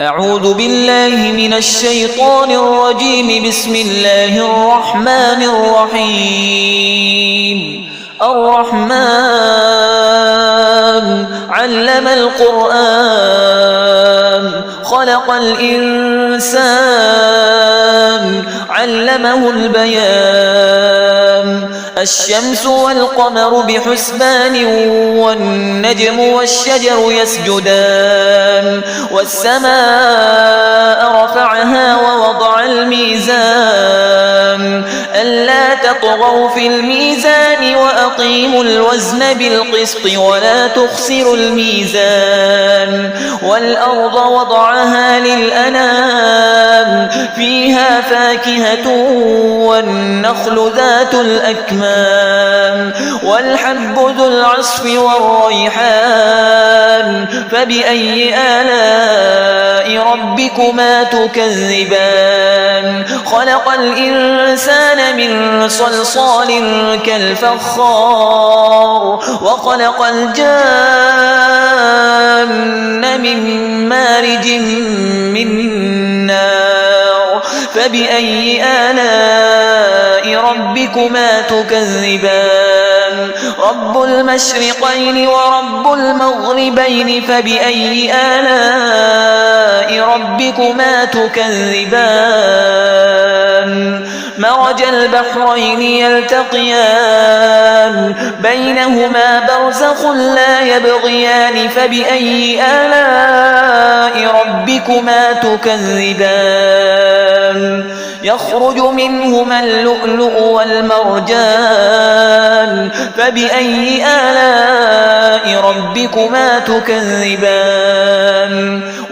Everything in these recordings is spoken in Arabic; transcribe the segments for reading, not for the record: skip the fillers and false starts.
أعوذ بالله من الشيطان الرجيم. بسم الله الرحمن الرحيم. الرحمن علم القرآن خلق الإنسان علمه البيان. الشمس والقمر بحسبان والنجم والشجر يسجدان. والسماء رفعها ووضع الميزان ألا تطغوا في الميزان وأقيموا الوزن بالقسط ولا تخسروا الميزان. والأرض وضعها للأنام فيها فاكهة والنخل ذات الأكمام والحب ذو العصف والريحان. فبأي آلاء ربكما تكذبان؟ خلق الإنسان من صلصال كالفخار وخلق الجان من مارج من نار. فبأي آلاء ربكما تكذبان؟ رب المشرقين ورب المغربين. فبأي آلاء ربكما تكذبان؟ مرج البحرين يلتقيان بينهما برزخ لا يبغيان. فبأي آلاء ربكما تكذبان؟ يخرج منهما اللؤلؤ والمرجان. فبأي آلاء ربكما تكذبان؟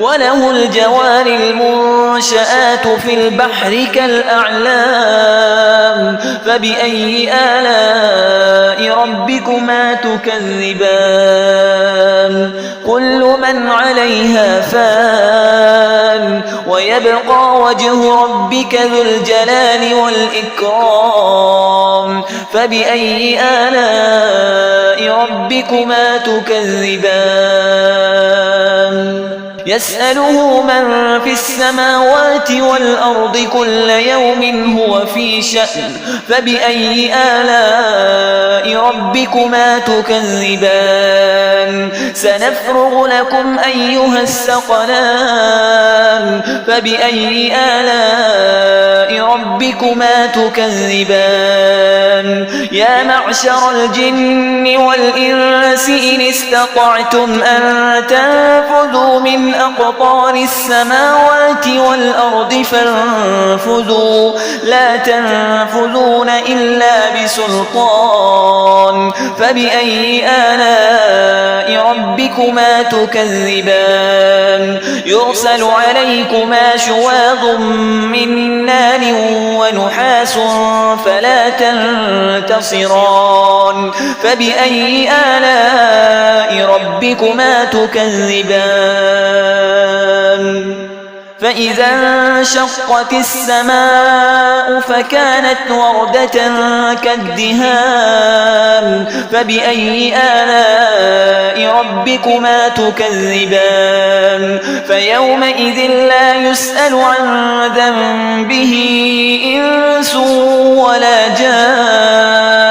وله الجوار المنشآت في البحر كالأعلام. فبأي آلاء ربكما تكذبان؟ كل من عليها فان ويبقى وجه ربك ذو الجلال والإكرام. فبأي آلاء ربكما تكذبان؟ يسأله من في السماوات والأرض كل يوم هو في شأن. فبأي آلاء ربكما تكذبان؟ سنفرغ لكم أيها الثقلان. فبأي آلاء ربكما تكذبان؟ يا معشر الجن والإنس إن استطعتم أن تنفذوا من أقطار السماوات والأرض فانفذوا لا تنفذون إلا بسلطان. فبأي آلاء ربكما تكذبان؟ يرسل عليكما شواظ من نار ونحاس فلا تنتصران. فبأي آلاء ربكما تكذبان؟ فإذا انشقت السماء فكانت وردة كالدهان. فبأي آلاء ربكما تكذبان؟ فيومئذ لا يسأل عن ذنبه إنس ولا جان.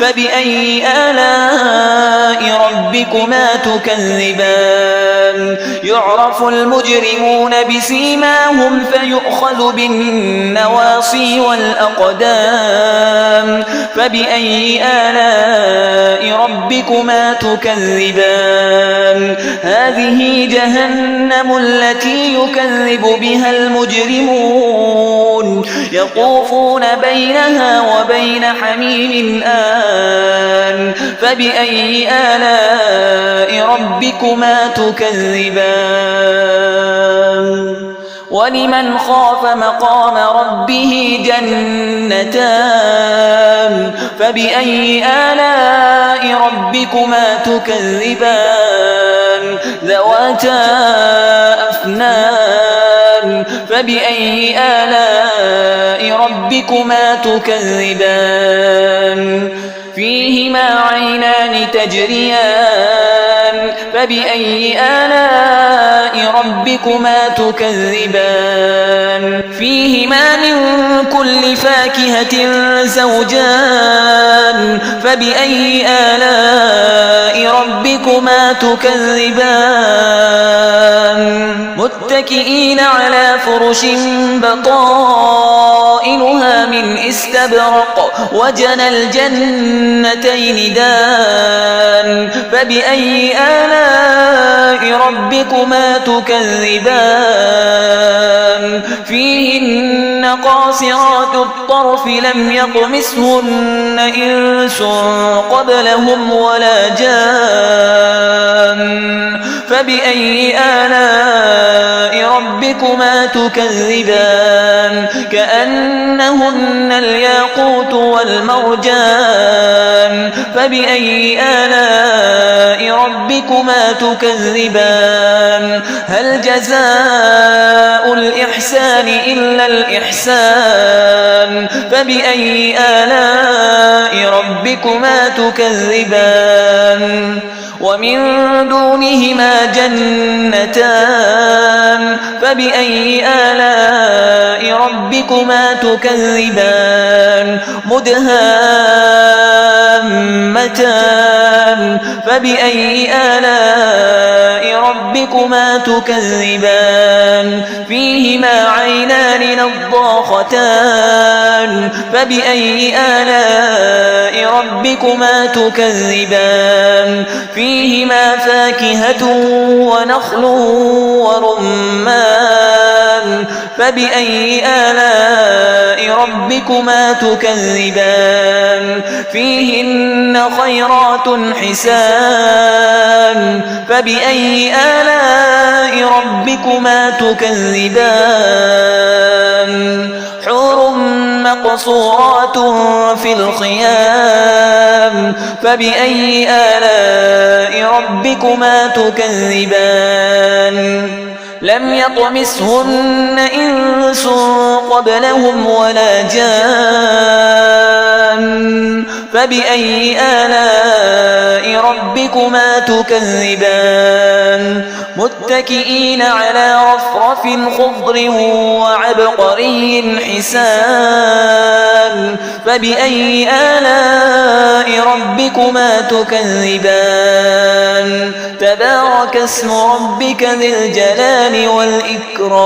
فبأي آلاء ربكما تكذبان؟ يعرف المجرمون بسيماهم فيؤخذ بالنواصي والأقدام. فبأي آلاء ربكما تكذبان؟ هذه جهنم التي يكذب بها المجرمون يطوفون بينها وبين حميم آن. فبأي آلاء ربكما تكذبان؟ ولمن خاف مقام ربه جنتان. فبأي آلاء ربكما تكذبان؟ ذواتا أفنان. فبأي آلاء ربكما تكذبان؟ فيهما عينان تجريان فبأي آلاء ربكما تكذبان فيهما من كل فاكهة زوجان فبأي آلاء ربكما تكذبان متكئين على فرش بطائنها من استبرق وجنى الجنتين دان فبأي آلاء ربكما تكذبان فيهن قاصرات الطرف لم يطمثهن إنس قبلهم ولا جان فبأي آلاء ربكما تكذبان كأنهن الياقوت والمرجان فبأي آلاء ربكما تكذبان هل جزاء الإحسان إلا الإحسان فبأي آلاء ربكما تكذبان ومن دونهما جنتان فبأي آلاء ربكما تكذبان مدهامتان فبأي آلاء ربكما تكذبان فيهما عينان نضاختان فبأي آلاء ربكما تكذبان فيهما فاكهة ونخل ورمان فبأي آلاء ربكما تكذبان فيهن خيرات حسان فبأي آلاء ربكما تكذبان حور مقصورات في الخيام فبأي آلاء ربكما تكذبان لم يطمثهن إنس قبلهم ولا جان فبأي آلاء ربكما تكذبان متكئين على رفرف خضر وعبقري حسان فبأي آلاء ربكما تكذبان تبارك اسم ربك ذي الجلال والإكرام